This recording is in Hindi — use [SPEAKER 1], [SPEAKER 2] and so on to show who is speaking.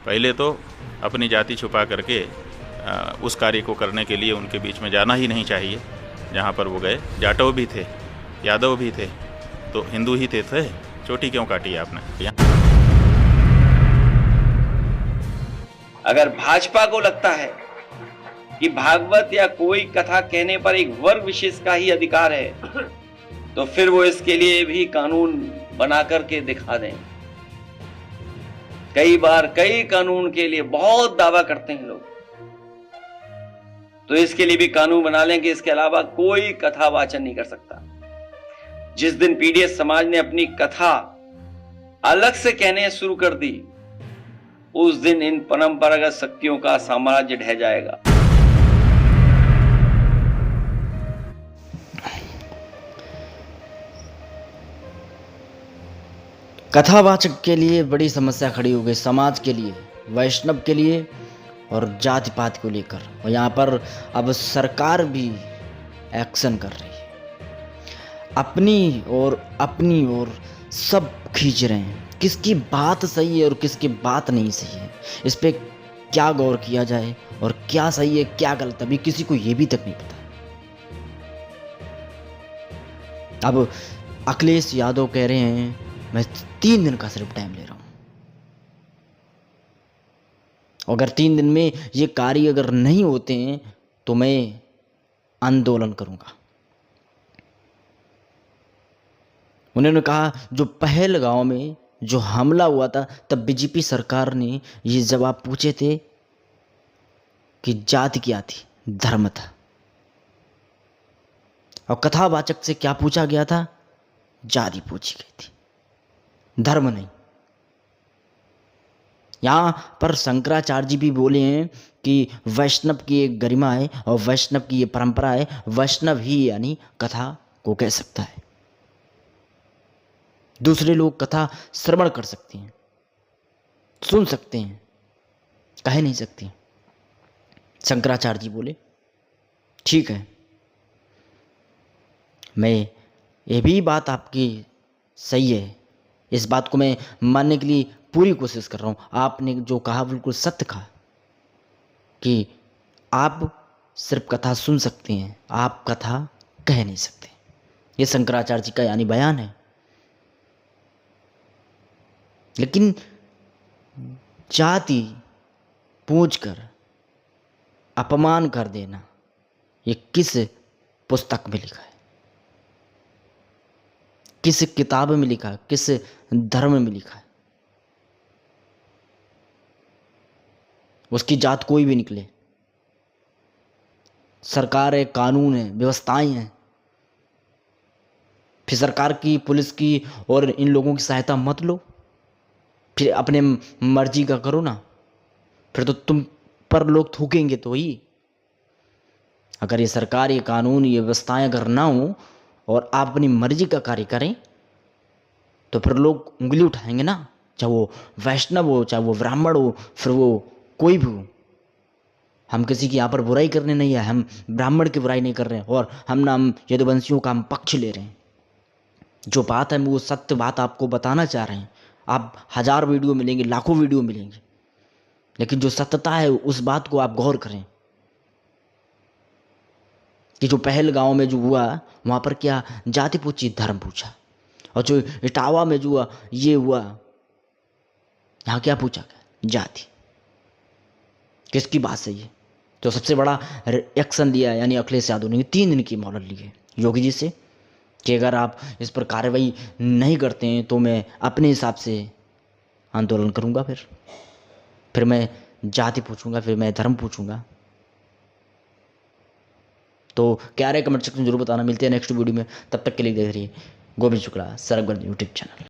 [SPEAKER 1] पहले तो अपनी जाति छुपा करके उस कार्य को करने के लिए उनके बीच में जाना ही नहीं चाहिए जहाँ पर वो गए। जाटव भी थे, यादव भी थे, तो हिंदू ही थे। चोटी क्यों काटी आपने?
[SPEAKER 2] अगर भाजपा को लगता है कि भागवत या कोई कथा कहने पर एक वर्ग विशेष का ही अधिकार है, तो फिर वो इसके लिए भी कानून बना करके दिखा दें। कई बार कई कानून के लिए बहुत दावा करते हैं लोग, तो इसके लिए भी कानून बना लें कि इसके अलावा कोई कथा वाचन नहीं कर सकता। जिस दिन पीडीएस समाज ने अपनी कथा अलग से कहने शुरू कर दी, उस दिन इन परंपरागत शक्तियों का साम्राज्य ढह जाएगा।
[SPEAKER 3] कथावाचक के लिए बड़ी समस्या खड़ी हो गई, समाज के लिए, वैष्णव के लिए और जाति पात को लेकर। और यहाँ पर अब सरकार भी एक्शन कर रही है, अपनी और सब खींच रहे हैं। किसकी बात सही है और किसकी बात नहीं सही है, इस पे क्या गौर किया जाए और क्या सही है क्या गलत, अभी किसी को ये भी तक नहीं पता। अब अखिलेश यादव कह रहे हैं मैं 3 दिन का सिर्फ टाइम ले रहा हूं, अगर 3 दिन में ये कार्य अगर नहीं होते हैं तो मैं आंदोलन करूंगा। उन्होंने कहा जो पहलगांव में जो हमला हुआ था तब बीजेपी सरकार ने ये जवाब पूछे थे कि जाति क्या थी, धर्म था। और कथावाचक से क्या पूछा गया था? जाति पूछी गई थी, धर्म नहीं। यहां पर शंकराचार्य जी भी बोले हैं कि वैष्णव की एक गरिमा है और वैष्णव की ये परंपरा है, वैष्णव ही यानी कथा को कह सकता है। दूसरे लोग कथा श्रवण कर सकते हैं, सुन सकते हैं, कह नहीं सकते। शंकराचार्य जी बोले ठीक है, मैं ये भी बात आपकी सही है, इस बात को मैं मानने के लिए पूरी कोशिश कर रहा हूं। आपने जो कहा बिल्कुल सत्य कहा कि आप सिर्फ कथा सुन सकते हैं, आप कथा कह नहीं सकते। ये शंकराचार्य जी का यानी बयान है। लेकिन जाति पूछकर अपमान कर देना, ये किस पुस्तक में लिखा है, किस किताब में लिखा है, किस धर्म में लिखा है? उसकी जात कोई भी निकले, सरकार है, कानून है, व्यवस्थाएं हैं, फिर सरकार की, पुलिस की और इन लोगों की सहायता मत लो, फिर अपने मर्जी का करो ना, फिर तो तुम पर लोग थूकेंगे तो ही। अगर ये सरकार, ये कानून, ये व्यवस्थाएं अगर ना हो और आप अपनी मर्जी का कार्य करें तो फिर लोग उंगली उठाएंगे ना, चाहे वो वैष्णव हो, चाहे वो ब्राह्मण हो, फिर वो कोई भी हो। हम किसी की यहाँ पर बुराई करने नहीं है, हम ब्राह्मण की बुराई नहीं कर रहे हैं और हम यदुवंशियों का हम पक्ष ले रहे हैं। जो बात है वो सत्य बात आपको बताना चाह रहे हैं। आप 1000 वीडियो मिलेंगे, लाखों वीडियो मिलेंगे, लेकिन जो सत्यता है उस बात को आप गौर करें कि जो पहलगांव में जो हुआ वहां पर क्या जाति पूछी, धर्म पूछा। और जो इटावा में जो हुआ, ये हुआ, यहां क्या पूछा गया? जाति। किसकी बात सही है? तो सबसे बड़ा एक्शन लिया यानी अखिलेश यादव ने 3 दिन की मोहलत ली है योगी जी से कि अगर आप इस पर कार्रवाई नहीं करते हैं तो मैं अपने हिसाब से आंदोलन करूंगा। फिर मैं जाति पूछूंगा, फिर मैं धर्म पूछूंगा। तो क्या रहे कमेंट सेक्शन में जरूर बताना। मिलते हैं नेक्स्ट वीडियो में, तब तक के लिए देख रहिए गोविंद शुक्ला सरगम यूट्यूब चैनल।